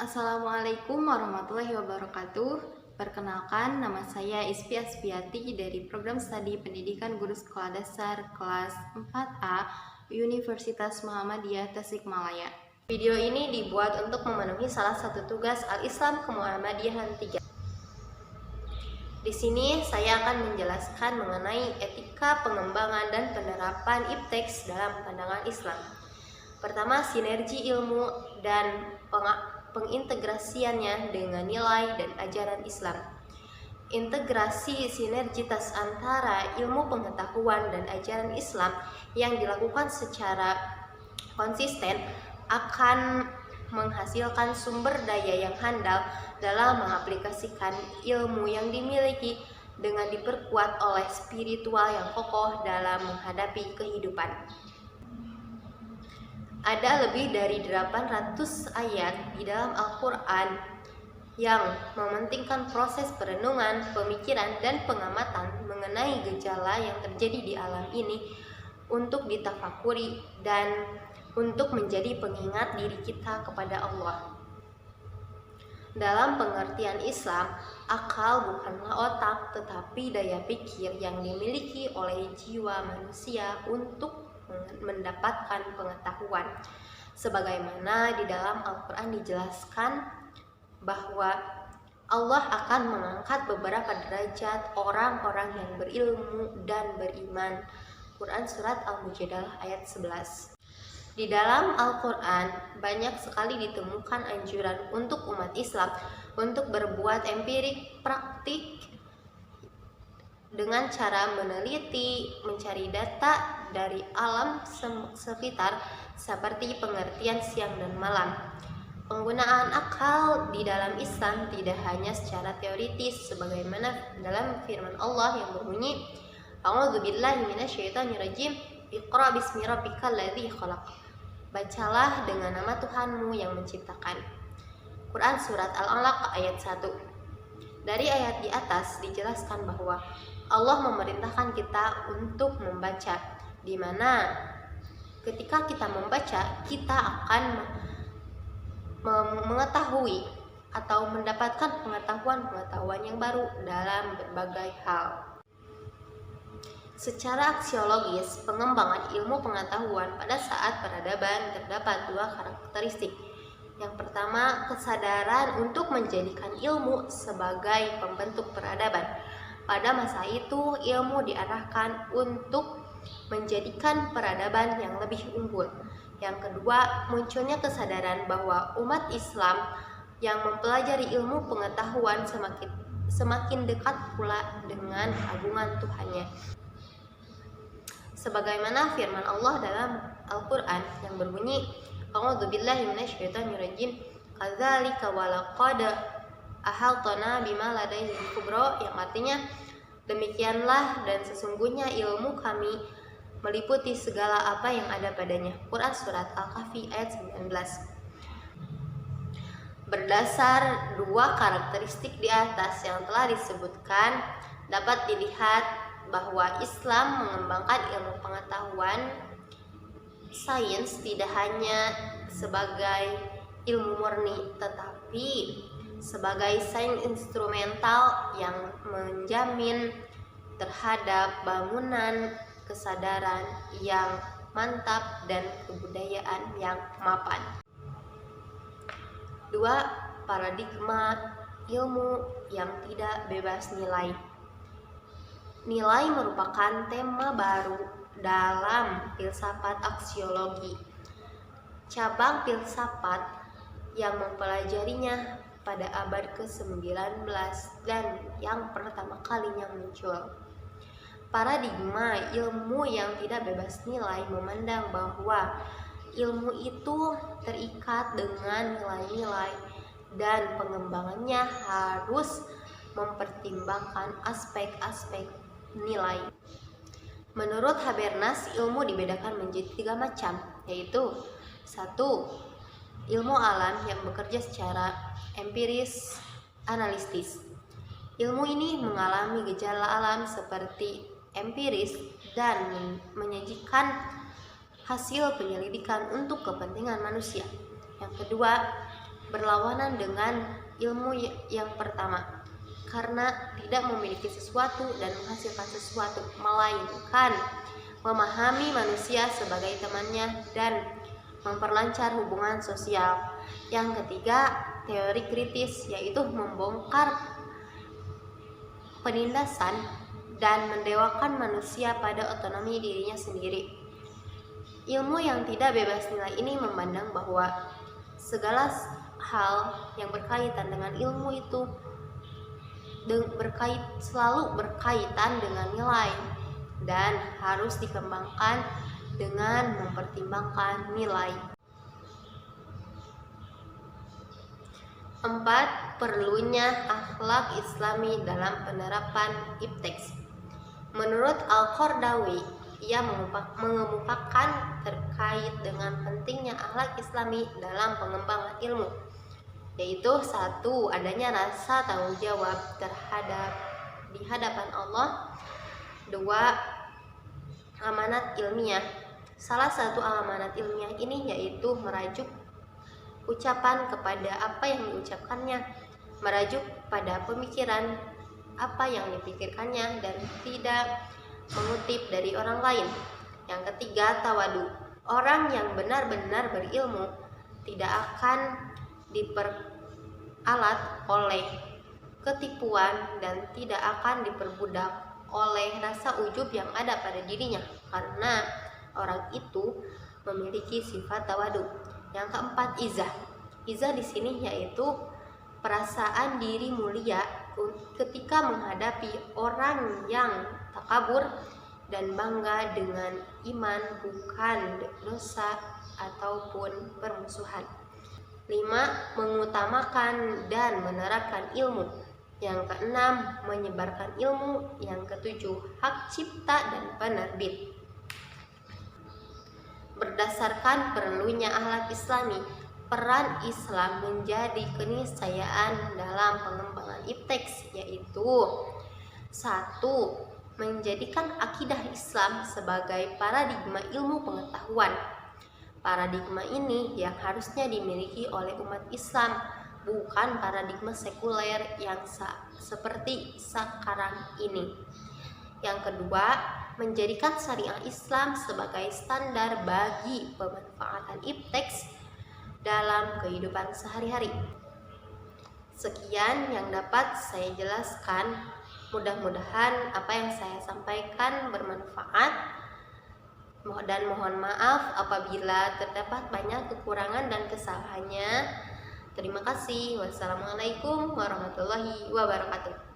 Assalamualaikum warahmatullahi wabarakatuh. Perkenalkan, nama saya Isfi Asfiati dari Program Studi Pendidikan Guru Sekolah Dasar kelas 4A Universitas Muhammadiyah Tasikmalaya. Video ini dibuat untuk memenuhi salah satu tugas Al-Islam Kemuhammadiyahan 3. Di sini saya akan menjelaskan mengenai etika pengembangan dan penerapan ipteks dalam pandangan Islam. Pertama, sinergi ilmu dan pengintegrasiannya dengan nilai dan ajaran Islam. Integrasi sinergitas antara ilmu pengetahuan dan ajaran Islam yang dilakukan secara konsisten akan menghasilkan sumber daya yang handal dalam mengaplikasikan ilmu yang dimiliki dengan diperkuat oleh spiritual yang kokoh dalam menghadapi kehidupan. Ada lebih dari 800 ayat di dalam Al-Quran yang mementingkan proses perenungan, pemikiran, dan pengamatan mengenai gejala yang terjadi di alam ini untuk ditafakuri dan untuk menjadi pengingat diri kita kepada Allah. Dalam pengertian Islam, akal bukanlah otak, tetapi daya pikir yang dimiliki oleh jiwa manusia untuk mendapatkan pengetahuan. Sebagaimana di dalam Al-Quran dijelaskan bahwa Allah akan mengangkat beberapa derajat orang-orang yang berilmu dan beriman. Quran Surat Al-Mujadalah ayat 11. Di dalam Al-Quran banyak sekali ditemukan anjuran untuk umat Islam untuk berbuat empirik praktik dengan cara meneliti, mencari data dari alam sekitar seperti pengertian siang dan malam. Penggunaan akal di dalam Islam tidak hanya secara teoritis sebagaimana dalam firman Allah yang berbunyi, A'udzubillahi minasyaitonirrajim, Iqra bismi rabbikal ladzi khalaq. Bacalah dengan nama Tuhanmu yang menciptakan. Quran Surat Al-Alaq ayat 1. Dari ayat di atas dijelaskan bahwa Allah memerintahkan kita untuk membaca, di mana ketika kita membaca kita akan mengetahui atau mendapatkan pengetahuan yang baru dalam berbagai hal. Secara aksiologis, pengembangan ilmu pengetahuan pada saat peradaban terdapat dua karakteristik. Yang pertama, kesadaran untuk menjadikan ilmu sebagai pembentuk peradaban. Pada masa itu, ilmu diarahkan untuk menjadikan peradaban yang lebih unggul. Yang kedua, munculnya kesadaran bahwa umat Islam yang mempelajari ilmu pengetahuan semakin dekat pula dengan agungan Tuhannya. Sebagaimana firman Allah dalam Al-Quran yang berbunyi, A'udzubillahi minasyaitonirrajim, kadzalika walaqad ahaltana bima ladaihi kubra, yang artinya demikianlah dan sesungguhnya ilmu kami meliputi segala apa yang ada padanya. Quran Surat Al-Kahfi ayat 19. Berdasar dua karakteristik di atas yang telah disebutkan, dapat dilihat bahwa Islam mengembangkan ilmu pengetahuan sains tidak hanya sebagai ilmu murni, tetapi sebagai sains instrumental yang menjamin terhadap bangunan kesadaran yang mantap dan kebudayaan yang mapan. Dua, paradigma ilmu yang tidak bebas nilai. Nilai merupakan tema baru dalam filsafat aksiologi. Cabang filsafat yang mempelajarinya pada abad ke-19 dan yang pertama kalinya muncul. Paradigma ilmu yang tidak bebas nilai memandang bahwa ilmu itu terikat dengan nilai-nilai dan pengembangannya harus mempertimbangkan aspek-aspek nilai. Menurut Habermas, ilmu dibedakan menjadi 3 macam, yaitu 1. Ilmu alam yang bekerja secara empiris analitis. Ilmu ini mengalami gejala alam seperti empiris dan menyajikan hasil penyelidikan untuk kepentingan manusia. Yang kedua, berlawanan dengan ilmu yang pertama, karena tidak memiliki sesuatu dan menghasilkan sesuatu, melainkan memahami manusia sebagai temannya dan memperlancar hubungan sosial. Yang ketiga, teori kritis, yaitu membongkar penindasan dan mendewakan manusia pada otonomi dirinya sendiri. Ilmu yang tidak bebas nilai ini memandang bahwa segala hal yang berkaitan dengan ilmu itu selalu berkaitan dengan nilai dan harus dikembangkan dengan mempertimbangkan nilai. 4. Perlunya akhlak Islami dalam penerapan ipteks. Menurut Al-Qardawi, ia mengemukakan terkait dengan pentingnya akhlak Islami dalam pengembangan ilmu, yaitu 1. Adanya rasa tanggung jawab di hadapan Allah. 2. Amanat ilmiah. Salah satu amanat ilmiah ini yaitu merajuk ucapan kepada apa yang diucapkannya, merajuk pada pemikiran apa yang dipikirkannya, dan tidak mengutip dari orang lain. Yang ketiga, tawadu. Orang yang benar-benar berilmu tidak akan diperalat oleh ketipuan dan tidak akan diperbudak oleh rasa ujub yang ada pada dirinya, karena orang itu memiliki sifat tawadu. Yang keempat, izah. Izah di sini yaitu perasaan diri mulia ketika menghadapi orang yang takabur dan bangga dengan iman, bukan dosa ataupun permusuhan. 5. Mengutamakan dan menerapkan ilmu. Yang keenam, menyebarkan ilmu. Yang ketujuh, hak cipta dan penerbit. Berdasarkan perlunya akhlak Islami, peran Islam menjadi keniscayaan dalam pengembangan ipteks, yaitu 1. Menjadikan akidah Islam sebagai paradigma ilmu pengetahuan. Paradigma ini yang harusnya dimiliki oleh umat Islam, bukan paradigma sekuler yang seperti sekarang ini. Yang kedua, menjadikan syariah Islam sebagai standar bagi pemanfaatan ipteks dalam kehidupan sehari-hari. Sekian yang dapat saya jelaskan. Mudah-mudahan apa yang saya sampaikan bermanfaat, dan mohon maaf apabila terdapat banyak kekurangan dan kesalahannya. Terima kasih. Wassalamualaikum warahmatullahi wabarakatuh.